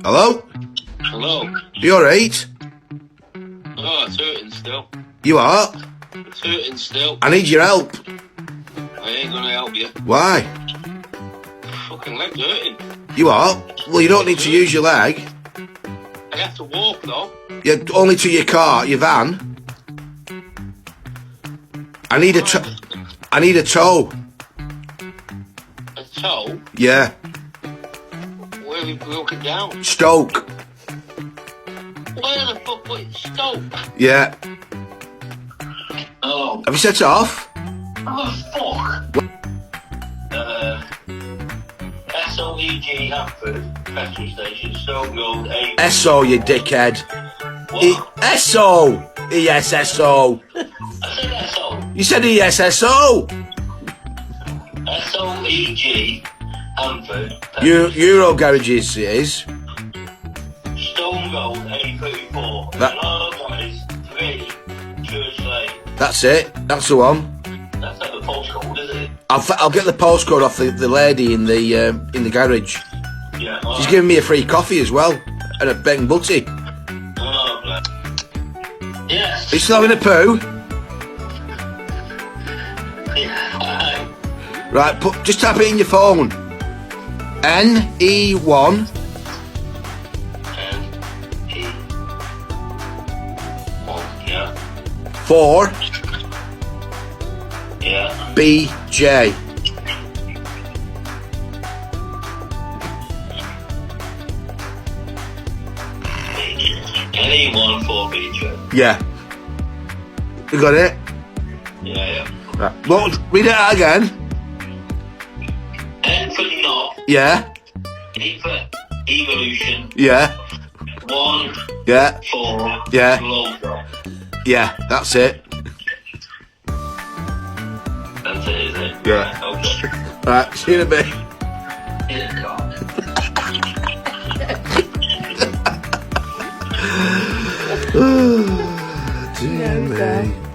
Hello? Hello. You alright? Oh, it's hurting still. You are? It's hurting still. I need your help. I ain't gonna help you. Why? Fucking leg's hurting. You are? Well, you don't need to use your leg. I have to walk though. Yeah, only to your car, your van. I need a tow. A toe? Yeah. Where are we broken down? Stoke. Where the fuck was Stoke? Yeah. Oh. Have you set it off? Oh, fuck. SOEG Hampford, petrol station, Stone Road, A. SO, you dickhead. What? SO! ESSO. I said SO. You said ESSO. SOEG Hampford, Euro garages it is. Stone Road, A34. That- Guys, 3, Church Lane. That's it. That's the one. That's not the postcode, is it? I'll get the postcode off the lady in the garage. Yeah. She's giving me a free coffee as well and a bang butty. Oh, bless. Yes. Are you still having a poo? Yeah. Right, just tap it in your phone. NE1 Yeah. 4 Yeah. BJ. NE1 4BJ. Yeah. You got it? Yeah. Right. Well, read it out again. N for knob. Yeah. E for evolution. Yeah. 1, Yeah. 4. Yeah. Logo. Yeah. That's it. That's it, is it? Yeah. Okay. Right. See you in a bit. Yeah, God. Dear me.